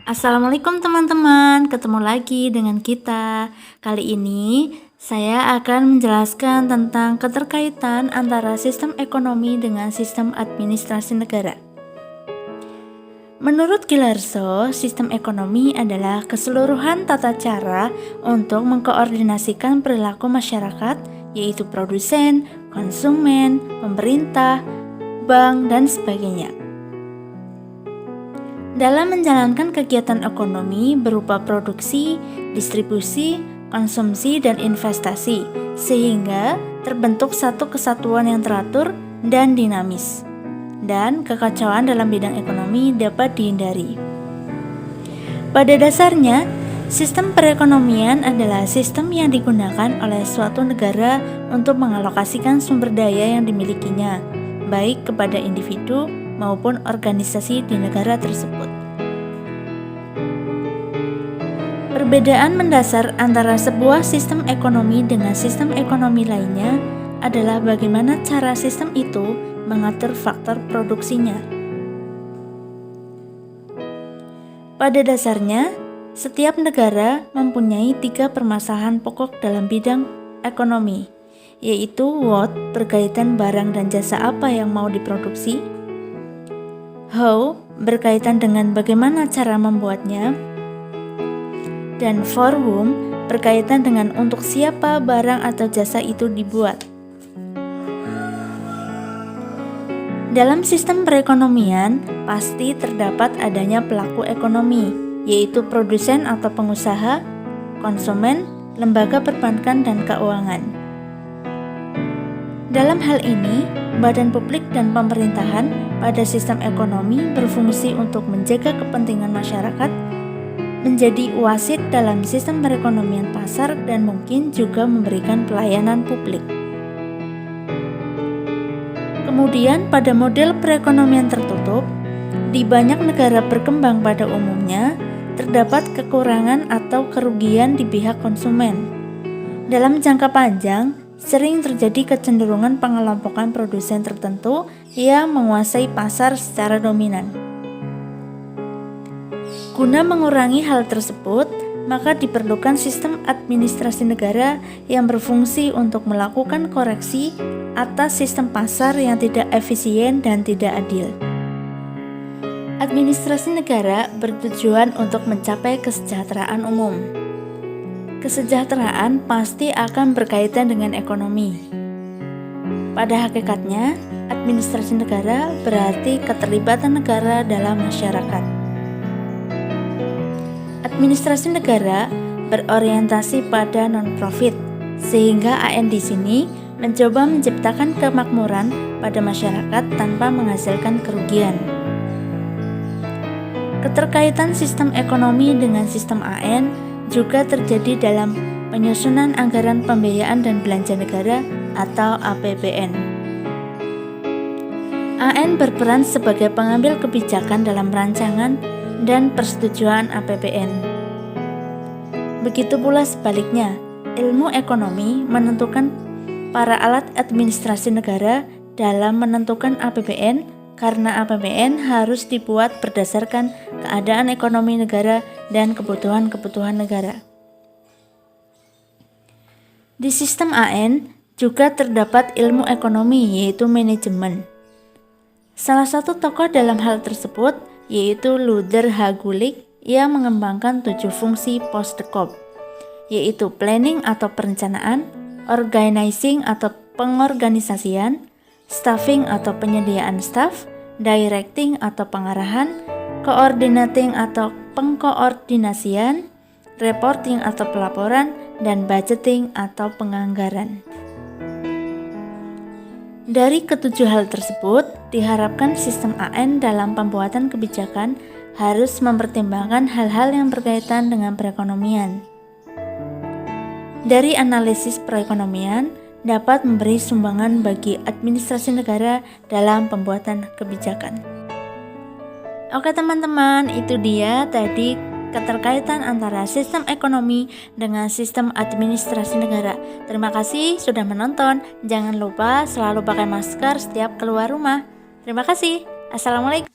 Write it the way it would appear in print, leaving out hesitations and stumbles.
Assalamualaikum teman-teman, ketemu lagi dengan kita. Kali ini saya akan menjelaskan tentang keterkaitan antara sistem ekonomi dengan sistem administrasi negara. Menurut Gilarso, sistem ekonomi adalah keseluruhan tata cara untuk mengkoordinasikan perilaku masyarakat, yaitu produsen, konsumen, pemerintah, bank, dan sebagainya. Dalam menjalankan kegiatan ekonomi berupa produksi, distribusi, konsumsi, dan investasi, sehingga terbentuk satu kesatuan yang teratur dan dinamis, dan kekacauan dalam bidang ekonomi dapat dihindari. Pada dasarnya, sistem perekonomian adalah sistem yang digunakan oleh suatu negara untuk mengalokasikan sumber daya yang dimilikinya, baik kepada individu maupun organisasi di negara tersebut. Perbedaan mendasar antara sebuah sistem ekonomi dengan sistem ekonomi lainnya adalah bagaimana cara sistem itu mengatur faktor produksinya. Pada dasarnya, setiap negara mempunyai 3 permasalahan pokok dalam bidang ekonomi, yaitu what berkaitan barang dan jasa apa yang mau diproduksi, how berkaitan dengan bagaimana cara membuatnya, dan for whom berkaitan dengan untuk siapa barang atau jasa itu dibuat. Dalam sistem perekonomian, pasti terdapat adanya pelaku ekonomi, yaitu produsen atau pengusaha, konsumen, lembaga perbankan, dan keuangan. Dalam hal ini, badan publik dan pemerintahan pada sistem ekonomi berfungsi untuk menjaga kepentingan masyarakat, menjadi wasit dalam sistem perekonomian pasar, dan mungkin juga memberikan pelayanan publik. Kemudian pada model perekonomian tertutup, di banyak negara berkembang pada umumnya, terdapat kekurangan atau kerugian di pihak konsumen. Dalam jangka panjang, sering terjadi kecenderungan pengelompokan produsen tertentu yang menguasai pasar secara dominan. Guna mengurangi hal tersebut, maka diperlukan sistem administrasi negara yang berfungsi untuk melakukan koreksi atas sistem pasar yang tidak efisien dan tidak adil. Administrasi negara bertujuan untuk mencapai kesejahteraan umum. Kesejahteraan pasti akan berkaitan dengan ekonomi. Pada hakikatnya, administrasi negara berarti keterlibatan negara dalam masyarakat. Administrasi negara berorientasi pada non-profit, sehingga AN di sini mencoba menciptakan kemakmuran pada masyarakat tanpa menghasilkan kerugian. Keterkaitan sistem ekonomi dengan sistem AN juga terjadi dalam penyusunan anggaran pembiayaan dan belanja negara atau APBN. AN berperan sebagai pengambil kebijakan dalam rancangan dan persetujuan APBN. Begitu pula sebaliknya, ilmu ekonomi menentukan para alat administrasi negara dalam menentukan APBN, karena APBN harus dibuat berdasarkan keadaan ekonomi negara dan kebutuhan-kebutuhan negara. Di sistem AN juga terdapat ilmu ekonomi, yaitu manajemen. Salah satu tokoh dalam hal tersebut yaitu Luther H. Gulick yang mengembangkan 7 fungsi Postekop, yaitu planning atau perencanaan, organizing atau pengorganisasian, staffing atau penyediaan staff, directing atau pengarahan, coordinating atau pengkoordinasian, reporting atau pelaporan, dan budgeting atau penganggaran. Dari ketujuh hal tersebut, diharapkan sistem AN dalam pembuatan kebijakan harus mempertimbangkan hal-hal yang berkaitan dengan perekonomian. Dari analisis perekonomian, dapat memberi sumbangan bagi administrasi negara dalam pembuatan kebijakan. Oke teman-teman, itu dia tadi keterkaitan antara sistem ekonomi dengan sistem administrasi negara. Terima kasih sudah menonton. Jangan lupa selalu pakai masker setiap keluar rumah. Terima kasih. Assalamualaikum.